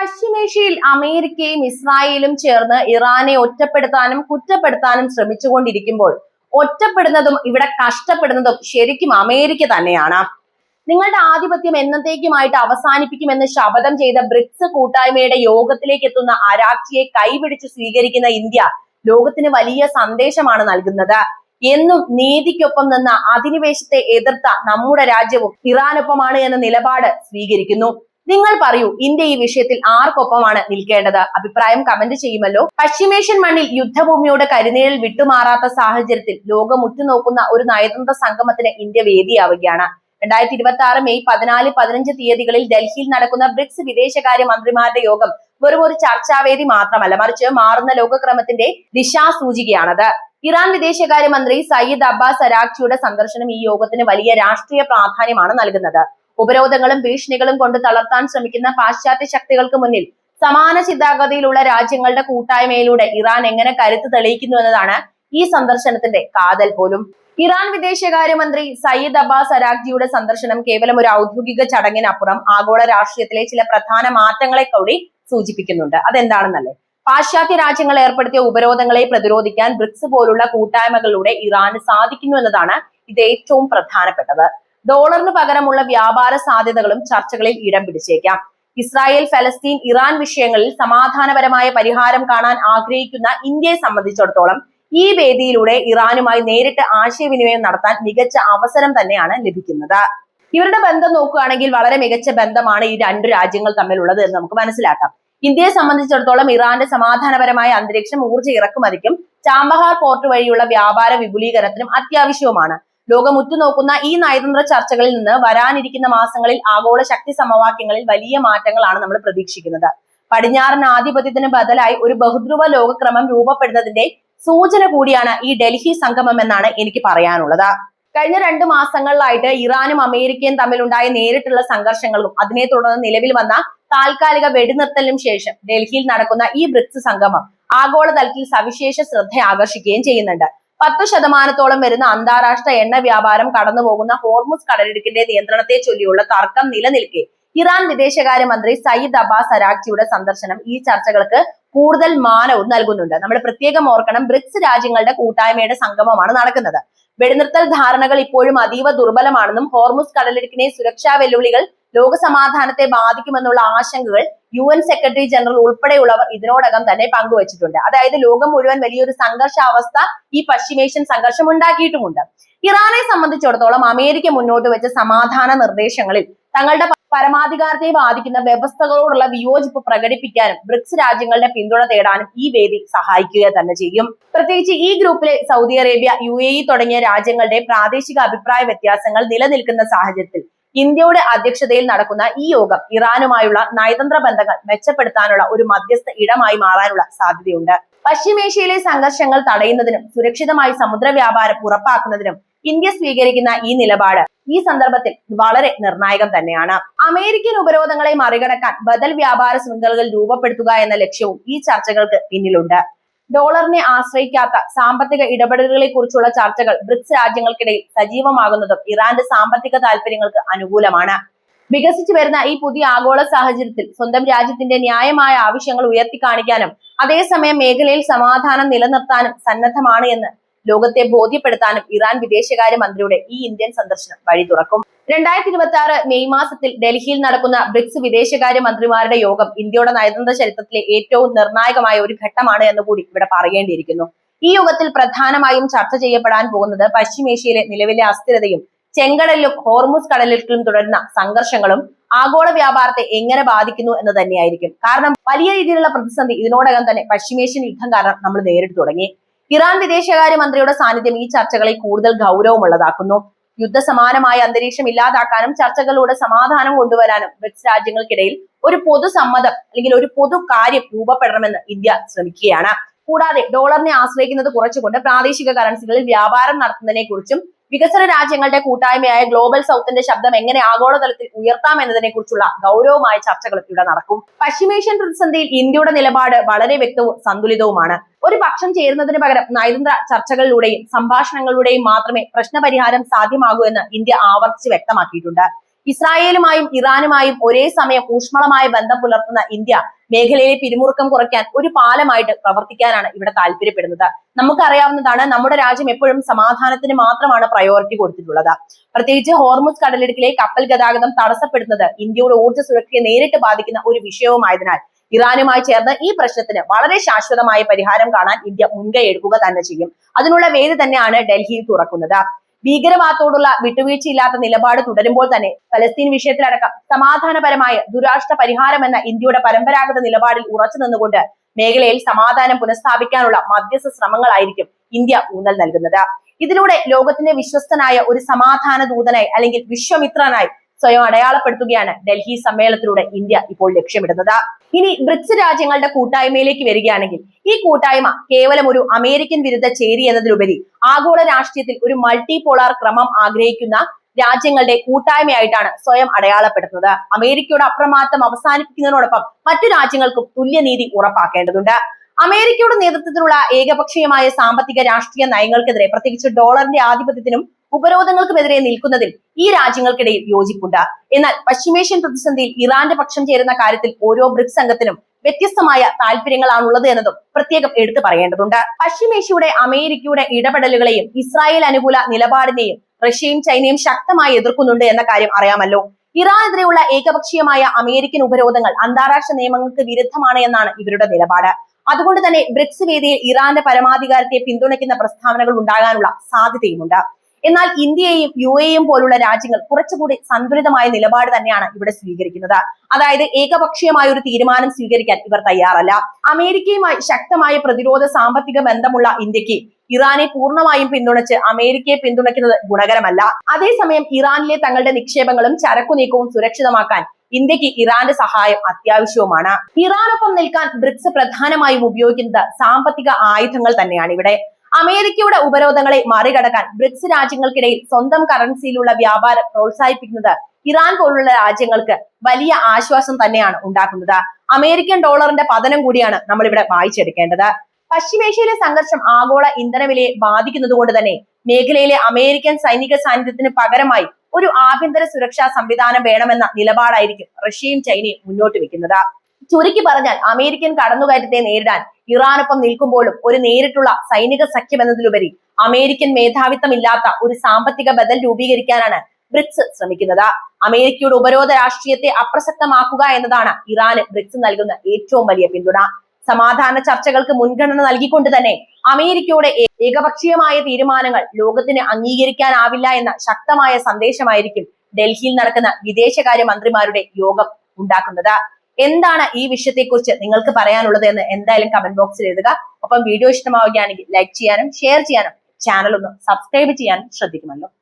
പശ്ചിമേഷ്യയിൽ അമേരിക്കയും ഇസ്രായേലും ചേർന്ന് ഇറാനെ ഒറ്റപ്പെടുത്താനും കുറ്റപ്പെടുത്താനും ശ്രമിച്ചുകൊണ്ടിരിക്കുമ്പോൾ ഒറ്റപ്പെടുന്നതും ഇവിടെ കഷ്ടപ്പെടുന്നതും ശരിക്കും അമേരിക്ക തന്നെയാണ്. നിങ്ങളുടെ ആധിപത്യം എന്നത്തേക്കുമായിട്ട് അവസാനിപ്പിക്കുമെന്ന് ശപഥം ചെയ്ത ബ്രിക്സ് കൂട്ടായ്മയുടെ യോഗത്തിലേക്ക് എത്തുന്ന അരാക്ചിയെ കൈപിടിച്ച് സ്വീകരിക്കുന്ന ഇന്ത്യ ലോകത്തിന് വലിയ സന്ദേശമാണ് നൽകുന്നത്. എന്നും നീതിക്കൊപ്പം നിന്ന അധിനിവേശത്തെ എതിർത്ത നമ്മുടെ രാജ്യവും ഇറാനൊപ്പമാണ് എന്ന നിലപാട് സ്വീകരിക്കുന്നു. നിങ്ങൾ പറയൂ, ഇന്ത്യ ഈ വിഷയത്തിൽ ആർക്കൊപ്പമാണ് നിൽക്കേണ്ടത്? അഭിപ്രായം കമന്റ് ചെയ്യുമല്ലോ. പശ്ചിമേഷ്യൻ മണ്ണിൽ യുദ്ധഭൂമിയുടെ കരിനിഴൽ വിട്ടുമാറാത്ത സാഹചര്യത്തിൽ ലോകം ഉറ്റുനോക്കുന്ന ഒരു നയതന്ത്ര സംഗമത്തിന് ഇന്ത്യ വേദിയാവുകയാണ്. 2026 മെയ് 14-15 തീയതികളിൽ ഡൽഹിയിൽ നടക്കുന്ന ബ്രിക്സ് വിദേശകാര്യ മന്ത്രിമാരുടെ യോഗം വെറും ഒരു ചർച്ചാവേദി മാത്രമല്ല, മറിച്ച് മാറുന്ന ലോകക്രമത്തിന്റെ ദിശാസൂചികയാണത്. ഇറാൻ വിദേശകാര്യമന്ത്രി സയ്യിദ് അബ്ബാസ് അരാക്ചിയുടെ സന്ദർശനം ഈ യോഗത്തിന് വലിയ രാഷ്ട്രീയ പ്രാധാന്യമാണ് നൽകുന്നത്. ഉപരോധങ്ങളും ഭീഷണികളും കൊണ്ട് തളർത്താൻ ശ്രമിക്കുന്ന പാശ്ചാത്യ ശക്തികൾക്ക് മുന്നിൽ സമാന ചിന്താഗതിയിലുള്ള രാജ്യങ്ങളുടെ കൂട്ടായ്മയിലൂടെ ഇറാൻ എങ്ങനെ കരുത്ത് തെളിയിക്കുന്നു എന്നതാണ് ഈ സന്ദർശനത്തിന്റെ കാതൽ പോലും. ഇറാൻ വിദേശകാര്യമന്ത്രി സയ്യിദ് അബ്ബാസ് അരാക്ചിയുടെ സന്ദർശനം കേവലം ഒരു ഔദ്യോഗിക ചടങ്ങിനപ്പുറം ആഗോള രാഷ്ട്രീയത്തിലെ ചില പ്രധാന മാറ്റങ്ങളെ കൂടി സൂചിപ്പിക്കുന്നുണ്ട്. അതെന്താണെന്നല്ലേ? പാശ്ചാത്യ രാജ്യങ്ങൾ ഏർപ്പെടുത്തിയ ഉപരോധങ്ങളെ പ്രതിരോധിക്കാൻ ബ്രിക്സ് പോലുള്ള കൂട്ടായ്മകളിലൂടെ ഇറാന് സാധിക്കുന്നു എന്നതാണ് ഇത് ഏറ്റവും പ്രധാനപ്പെട്ടത്. ഡോളറിന് പകരമുള്ള വ്യാപാര സാധ്യതകളും ചർച്ചകളിൽ ഇടം പിടിച്ചേക്കാം. ഇസ്രായേൽ, ഫലസ്തീൻ, ഇറാൻ വിഷയങ്ങളിൽ സമാധാനപരമായ പരിഹാരം കാണാൻ ആഗ്രഹിക്കുന്ന ഇന്ത്യയെ സംബന്ധിച്ചിടത്തോളം ഈ വേദിയിലൂടെ ഇറാനുമായി നേരിട്ട് ആശയവിനിമയം നടത്താൻ മികച്ച അവസരം തന്നെയാണ് ലഭിക്കുന്നത്. ഇവരുടെ ബന്ധം നോക്കുകയാണെങ്കിൽ വളരെ മികച്ച ബന്ധമാണ് ഈ രണ്ടു രാജ്യങ്ങൾ തമ്മിലുള്ളത് എന്ന് നമുക്ക് മനസ്സിലാക്കാം. ഇന്ത്യയെ സംബന്ധിച്ചിടത്തോളം ഇറാന്റെ സമാധാനപരമായ അന്തരീക്ഷം ഊർജ്ജ ഇറക്കുമതിക്കും ചാബഹാർ പോർട്ട് വഴിയുള്ള വ്യാപാര വിപുലീകരണത്തിനും അത്യാവശ്യവുമാണ്. ലോകം ഉറ്റുനോക്കുന്ന ഈ നയതന്ത്ര ചർച്ചകളിൽ നിന്ന് വരാനിരിക്കുന്ന മാസങ്ങളിൽ ആഗോള ശക്തി സമവാക്യങ്ങളിൽ വലിയ മാറ്റങ്ങളാണ് നമ്മൾ പ്രതീക്ഷിക്കുന്നത്. പടിഞ്ഞാറൻ ആധിപത്യത്തിന് ബദലായി ഒരു ബഹുധ്രുവ ലോകക്രമം രൂപപ്പെടുന്നതിന്റെ സൂചന കൂടിയാണ് ഈ ഡൽഹി സംഗമം എന്നാണ് എനിക്ക് പറയാനുള്ളത്. കഴിഞ്ഞ 2 മാസങ്ങളിലായിട്ട് ഇറാനും അമേരിക്കയും തമ്മിലുണ്ടായ നേരിട്ടുള്ള സംഘർഷങ്ങളും അതിനെ തുടർന്ന് നിലവിൽ വന്ന താൽക്കാലിക വെടിനിർത്തലിനും ശേഷം ഡൽഹിയിൽ നടക്കുന്ന ഈ ബ്രിക്സ് സംഗമം ആഗോളതലത്തിൽ സവിശേഷ ശ്രദ്ധ ആകർഷിക്കുകയും ചെയ്യുന്നുണ്ട്. 10% വരുന്ന അന്താരാഷ്ട്ര എണ്ണ വ്യാപാരം കടന്നുപോകുന്ന ഹോർമുസ് കടലിടുക്കിന്റെ നിയന്ത്രണത്തെ ചൊല്ലിയുള്ള തർക്കം നിലനിൽക്കെ ഇറാൻ വിദേശകാര്യമന്ത്രി സയ്യിദ് അബ്ബാസ് അരാക്ചിയുടെ സന്ദർശനം ഈ ചർച്ചകൾക്ക് കൂടുതൽ മാനവും നൽകുന്നുണ്ട്. നമ്മൾ പ്രത്യേകം ഓർക്കണം, ബ്രിക്സ് രാജ്യങ്ങളുടെ കൂട്ടായ്മയുടെ സംഗമമാണ് നടക്കുന്നത്. വെടിനിർത്തൽ ധാരണകൾ ഇപ്പോഴും അതീവ ദുർബലമാണെന്നും ഹോർമുസ് കടലിടുക്കിനെ സുരക്ഷാ വെല്ലുവിളികൾ ലോകസമാധാനത്തെ ബാധിക്കുമെന്നുള്ള ആശങ്കകൾ UN സെക്രട്ടറി ജനറൽ ഉൾപ്പെടെയുള്ളവർ ഇതിനോടകം തന്നെ പങ്കുവച്ചിട്ടുണ്ട്. അതായത് ലോകം മുഴുവൻ വലിയൊരു സംഘർഷാവസ്ഥ ഈ പശ്ചിമേഷ്യൻ സംഘർഷം ഉണ്ടാക്കിയിട്ടുമുണ്ട്. ഇറാനെ സംബന്ധിച്ചിടത്തോളം അമേരിക്ക മുന്നോട്ട് വെച്ച സമാധാന നിർദ്ദേശങ്ങളിൽ തങ്ങളുടെ പരമാധികാരത്തെ ബാധിക്കുന്ന വ്യവസ്ഥകളോടുള്ള വിയോജിപ്പ് പ്രകടിപ്പിക്കാനും ബ്രിക്സ് രാജ്യങ്ങളുടെ പിന്തുണ തേടാനും ഈ വേദി സഹായിക്കുക തന്നെ ചെയ്യും. പ്രത്യേകിച്ച് ഈ ഗ്രൂപ്പിലെ സൗദി അറേബ്യ, UAE തുടങ്ങിയ രാജ്യങ്ങളുടെ പ്രാദേശിക അഭിപ്രായ വ്യത്യാസങ്ങൾ നിലനിൽക്കുന്ന സാഹചര്യത്തിൽ ഇന്ത്യയുടെ അധ്യക്ഷതയിൽ നടക്കുന്ന ഈ യോഗം ഇറാനുമായുള്ള നയതന്ത്ര ബന്ധങ്ങൾ മെച്ചപ്പെടുത്താനുള്ള ഒരു മധ്യസ്ഥ ഇടമായി മാറാനുള്ള സാധ്യതയുണ്ട്. പശ്ചിമേഷ്യയിലെ സംഘർഷങ്ങൾ തടയുന്നതിനും സുരക്ഷിതമായി സമുദ്ര വ്യാപാരം ഉറപ്പാക്കുന്നതിനും ഇന്ത്യ സ്വീകരിക്കുന്ന ഈ നിലപാട് ഈ സന്ദർഭത്തിൽ വളരെ നിർണായകം തന്നെയാണ്. അമേരിക്കൻ ഉപരോധങ്ങളെ മറികടക്കാൻ ബദൽ വ്യാപാര ശൃംഖലകൾ രൂപപ്പെടുത്തുക എന്ന ലക്ഷ്യവും ഈ ചർച്ചകൾക്ക് പിന്നിലുണ്ട്. ഡോളറിനെ ആശ്രയിക്കാത്ത സാമ്പത്തിക ഇടപെടലുകളെ കുറിച്ചുള്ള ചർച്ചകൾ ബ്രിക്സ് രാജ്യങ്ങൾക്കിടയിൽ സജീവമാകുന്നതും ഇറാന്റെ സാമ്പത്തിക താല്പര്യങ്ങൾക്ക് അനുകൂലമാണ്. വികസിച്ചു വരുന്ന ഈ പുതിയ ആഗോള സാഹചര്യത്തിൽ സ്വന്തം രാജ്യത്തിന്റെ ന്യായമായ ആവശ്യങ്ങൾ ഉയർത്തിക്കാണിക്കാനും അതേസമയം മേഖലയിൽ സമാധാനം നിലനിർത്താനും സന്നദ്ധമാണ് എന്ന് ലോകത്തെ ബോധ്യപ്പെടുത്താനും ഇറാൻ വിദേശകാര്യ മന്ത്രിയുടെ ഈ ഇന്ത്യൻ സന്ദർശനം വഴി തുറക്കും. 2026 മെയ് മാസത്തിൽ ഡൽഹിയിൽ നടക്കുന്ന ബ്രിക്സ് വിദേശകാര്യ മന്ത്രിമാരുടെ യോഗം ഇന്ത്യയുടെ നയതന്ത്ര ചരിത്രത്തിലെ ഏറ്റവും നിർണായകമായ ഒരു ഘട്ടമാണ് എന്ന് കൂടി ഇവിടെ പറയേണ്ടിയിരിക്കുന്നു. ഈ യോഗത്തിൽ പ്രധാനമായും ചർച്ച ചെയ്യപ്പെടാൻ പോകുന്നത് പശ്ചിമേഷ്യയിലെ നിലവിലെ അസ്ഥിരതയും ചെങ്കടലിലും ഹോർമുസ് കടലിലും തുടരുന്ന സംഘർഷങ്ങളും ആഗോള വ്യാപാരത്തെ എങ്ങനെ ബാധിക്കുന്നു എന്ന് തന്നെയായിരിക്കും. കാരണം വലിയ രീതിയിലുള്ള പ്രതിസന്ധി ഇതിനോടകം തന്നെ പശ്ചിമേഷ്യൻ യുദ്ധം കാരണം നമ്മൾ നേരിട്ട് തുടങ്ങി. ഇറാൻ വിദേശകാര്യ മന്ത്രിയുടെ സാന്നിധ്യം ഈ ചർച്ചകളെ കൂടുതൽ ഗൗരവമുള്ളതാക്കുന്നു. യുദ്ധസമാനമായ അന്തരീക്ഷം ഇല്ലാതാക്കാനും ചർച്ചകളിലൂടെ സമാധാനം കൊണ്ടുവരാനും ബ്രിക്സ് രാജ്യങ്ങൾക്കിടയിൽ ഒരു പൊതുസമ്മതം അല്ലെങ്കിൽ ഒരു പൊതു കാര്യം രൂപപ്പെടണമെന്ന് ഇന്ത്യ ശ്രമിക്കുകയാണ്. കൂടാതെ ഡോളറിനെ ആശ്രയിക്കുന്നത് കുറച്ചുകൊണ്ട് പ്രാദേശിക കറൻസികളിൽ വ്യാപാരം നടത്തുന്നതിനെ കുറിച്ചും വികസന രാജ്യങ്ങളുടെ കൂട്ടായ്മയായ ഗ്ലോബൽ സൗത്തിന്റെ ശബ്ദം എങ്ങനെ ആഗോളതലത്തിൽ ഉയർത്താം എന്നതിനെ കുറിച്ചുള്ള ഗൗരവമായ ചർച്ചകൾ ഇവിടെ നടക്കും. പശ്ചിമേഷ്യൻ പ്രതിസന്ധിയിൽ ഇന്ത്യയുടെ നിലപാട് വളരെ വ്യക്തവും സന്തുലിതവുമാണ്. ഒരു പക്ഷം ചേരുന്നതിന് പകരം നയതന്ത്ര ചർച്ചകളിലൂടെയും സംഭാഷണങ്ങളിലൂടെയും മാത്രമേ പ്രശ്നപരിഹാരം സാധ്യമാകൂ എന്ന് ഇന്ത്യ ആവർത്തിച്ച് വ്യക്തമാക്കിയിട്ടുണ്ട്. ഇസ്രായേലുമായും ഇറാനുമായും ഒരേ സമയം ഊഷ്മളമായ ബന്ധം പുലർത്തുന്ന ഇന്ത്യ മേഖലയിലെ പിരിമുറുക്കം കുറയ്ക്കാൻ ഒരു പാലമായിട്ട് പ്രവർത്തിക്കാനാണ് ഇവിടെ താല്പര്യപ്പെടുന്നത്. നമുക്കറിയാവുന്നതാണ്, നമ്മുടെ രാജ്യം എപ്പോഴും സമാധാനത്തിന് മാത്രമാണ് പ്രയോറിറ്റി കൊടുത്തിട്ടുള്ളത്. പ്രത്യേകിച്ച് ഹോർമുസ് കടലിടുക്കിലെ കപ്പൽ ഗതാഗതം തടസ്സപ്പെടുന്നത് ഇന്ത്യയുടെ ഊർജ്ജ സുരക്ഷയെ നേരിട്ട് ബാധിക്കുന്ന ഒരു വിഷയവുമായതിനാൽ ഇറാനുമായി ചേർന്ന് ഈ പ്രശ്നത്തിന് വളരെ ശാശ്വതമായ പരിഹാരം കാണാൻ ഇന്ത്യ മുൻകൈ എടുക്കുക തന്നെ ചെയ്യും. അതിനുള്ള വേദി തന്നെയാണ് ഡൽഹിയിൽ തുറക്കുന്നത്. ഭീകരവാദത്തോടുള്ള വിട്ടുവീഴ്ചയില്ലാത്ത നിലപാട് തുടരുമ്പോൾ തന്നെ ഫലസ്തീൻ വിഷയത്തിലടക്കം സമാധാനപരമായ ദുരാഷ്ട്ര പരിഹാരം എന്ന ഇന്ത്യയുടെ പരമ്പരാഗത നിലപാടിൽ ഉറച്ചു നിന്നുകൊണ്ട് മേഖലയിൽ സമാധാനം പുനഃസ്ഥാപിക്കാനുള്ള മധ്യസ്ഥ ശ്രമങ്ങളായിരിക്കും ഇന്ത്യ ഊന്നൽ നൽകുന്നത്. ഇതിലൂടെ ലോകത്തിന്റെ വിശ്വസ്തനായ ഒരു സമാധാന ദൂതനായി അല്ലെങ്കിൽ വിശ്വമിത്രനായി സ്വയം അടയാളപ്പെടുത്തുകയാണ് ഡൽഹി സമ്മേളനത്തിലൂടെ ഇന്ത്യ ഇപ്പോൾ ലക്ഷ്യമിടുന്നത്. ഇനി ബ്രിക്സ് രാജ്യങ്ങളുടെ കൂട്ടായ്മയിലേക്ക് വരികയാണെങ്കിൽ ഈ കൂട്ടായ്മ കേവലം ഒരു അമേരിക്കൻ വിരുദ്ധ ചേരി എന്നതിലുപരി ആഗോള രാഷ്ട്രീയത്തിൽ ഒരു മൾട്ടി പോളാർ ക്രമം ആഗ്രഹിക്കുന്ന രാജ്യങ്ങളുടെ കൂട്ടായ്മയായിട്ടാണ് സ്വയം അടയാളപ്പെടുത്തുന്നത്. അമേരിക്കയുടെ അപ്രമാദിത്വം അവസാനിപ്പിക്കുന്നതിനോടൊപ്പം മറ്റു രാജ്യങ്ങൾക്കും തുല്യനീതി ഉറപ്പാക്കേണ്ടതുണ്ട്. അമേരിക്കയുടെ നേതൃത്വത്തിലുള്ള ഏകപക്ഷീയമായ സാമ്പത്തിക രാഷ്ട്രീയ നയങ്ങൾക്കെതിരെ, പ്രത്യേകിച്ച് ഡോളറിന്റെ ആധിപത്യത്തിനും ഉപരോധങ്ങൾക്കുമെതിരെ നിൽക്കുന്നതിൽ ഈ രാജ്യങ്ങൾക്കിടയിൽ യോജിപ്പുണ്ട്. എന്നാൽ പശ്ചിമേഷ്യൻ പ്രതിസന്ധിയിൽ ഇറാന്റെ പക്ഷം ചേരുന്ന കാര്യത്തിൽ ഓരോ ബ്രിക്സ് അംഗത്തിനും വ്യത്യസ്തമായ താല്പര്യങ്ങളാണുള്ളത് എന്നതും പ്രത്യേകം എടുത്തു പറയേണ്ടതുണ്ട്. പശ്ചിമേഷ്യയുടെ അമേരിക്കയുടെ ഇടപെടലുകളെയും ഇസ്രായേൽ അനുകൂല നിലപാടിനെയും റഷ്യയും ചൈനയും ശക്തമായി എതിർക്കുന്നുണ്ട് എന്ന കാര്യം അറിയാമല്ലോ. ഇറാനെതിരെയുള്ള ഏകപക്ഷീയമായ അമേരിക്കൻ ഉപരോധങ്ങൾ അന്താരാഷ്ട്ര നിയമങ്ങൾക്ക് വിരുദ്ധമാണ് എന്നാണ് ഇവരുടെ നിലപാട്. അതുകൊണ്ട് തന്നെ ബ്രിക്സ് വേദിയിൽ ഇറാന്റെ പരമാധികാരത്തെ പിന്തുണയ്ക്കുന്ന പ്രസ്താവനകൾ ഉണ്ടാകാനുള്ള സാധ്യതയുമുണ്ട്. എന്നാൽ ഇന്ത്യയെയും UAE പോലുള്ള രാജ്യങ്ങൾ കുറച്ചുകൂടി സന്തുലിതമായ നിലപാട് തന്നെയാണ് ഇവിടെ സ്വീകരിക്കുന്നത്. അതായത് ഏകപക്ഷീയമായ ഒരു തീരുമാനം സ്വീകരിക്കാൻ ഇവർ തയ്യാറല്ല. അമേരിക്കയുമായി ശക്തമായ പ്രതിരോധ സാമ്പത്തിക ബന്ധമുള്ള ഇന്ത്യക്ക് ഇറാനെ പൂർണ്ണമായും പിന്തുണച്ച് അമേരിക്കയെ പിന്തുണയ്ക്കുന്നത് ഗുണകരമല്ല. അതേസമയം ഇറാനിലെ തങ്ങളുടെ നിക്ഷേപങ്ങളും ചരക്കു നീക്കവും സുരക്ഷിതമാക്കാൻ ഇന്ത്യക്ക് ഇറാന്റെ സഹായം അത്യാവശ്യവുമാണ്. ഇറാനൊപ്പം നിൽക്കാൻ ബ്രിക്സ് പ്രധാനമായും ഉപയോഗിക്കുന്നത് സാമ്പത്തിക ആയുധങ്ങൾ തന്നെയാണ്. ഇവിടെ അമേരിക്കയുടെ ഉപരോധങ്ങളെ മറികടക്കാൻ ബ്രിക്സ് രാജ്യങ്ങൾക്കിടയിൽ സ്വന്തം കറൻസിയിലുള്ള വ്യാപാരം പ്രോത്സാഹിപ്പിക്കുന്നത് ഇറാൻ പോലുള്ള രാജ്യങ്ങൾക്ക് വലിയ ആശ്വാസം തന്നെയാണ് ഉണ്ടാക്കുന്നത്. അമേരിക്കൻ ഡോളറിന്റെ പതനം കൂടിയാണ് നമ്മൾ ഇവിടെ വായിച്ചെടുക്കേണ്ടത്. പശ്ചിമേഷ്യയിലെ സംഘർഷം ആഗോള ഇന്ധനവിലയെ ബാധിക്കുന്നത് കൊണ്ട് തന്നെ മേഖലയിലെ അമേരിക്കൻ സൈനിക സാന്നിധ്യത്തിന് പകരമായി ഒരു ആഭ്യന്തര സുരക്ഷാ സംവിധാനം വേണമെന്ന നിലപാടായിരിക്കും റഷ്യയും ചൈനയും മുന്നോട്ട് വെക്കുന്നത്. ചുരുക്കി പറഞ്ഞാൽ അമേരിക്കൻ കടന്നുകയറ്റത്തെ നേരിടാൻ ഇറാനൊപ്പം നിൽക്കുമ്പോഴും ഒരു നേരിട്ടുള്ള സൈനിക സഖ്യം എന്നതിലുപരി അമേരിക്കൻ മേധാവിത്വമില്ലാത്ത ഒരു സാമ്പത്തിക ബദൽ രൂപീകരിക്കാനാണ് ബ്രിക്സ് ശ്രമിക്കുന്നത്. അമേരിക്കയുടെ ഉപരോധ രാഷ്ട്രീയത്തെ അപ്രസക്തമാക്കുക എന്നതാണ് ഇറാന് ബ്രിക്സ് നൽകുന്ന ഏറ്റവും വലിയ പിന്തുണ. സമാധാന ചർച്ചകൾക്ക് മുൻഗണന നൽകിക്കൊണ്ട് തന്നെ അമേരിക്കയുടെ ഏകപക്ഷീയമായ തീരുമാനങ്ങൾ ലോകത്തിന് അംഗീകരിക്കാനാവില്ല എന്ന ശക്തമായ സന്ദേശമായിരിക്കും ഡൽഹിയിൽ നടക്കുന്ന വിദേശകാര്യ മന്ത്രിമാരുടെ യോഗം ഉണ്ടാക്കുന്നത്. എന്താണ് ഈ വിഷയത്തെക്കുറിച്ച് നിങ്ങൾക്ക് പറയാനുള്ളത് എന്ന് എന്തായാലും കമന്റ് ബോക്സിൽ എഴുതുക. ഒപ്പം വീഡിയോ ഇഷ്ടമാവുകയാണെങ്കിൽ ലൈക്ക് ചെയ്യാനും ഷെയർ ചെയ്യാനും ചാനൽ ഒന്ന് സബ്സ്ക്രൈബ് ചെയ്യാനും ശ്രദ്ധിക്കുമല്ലോ.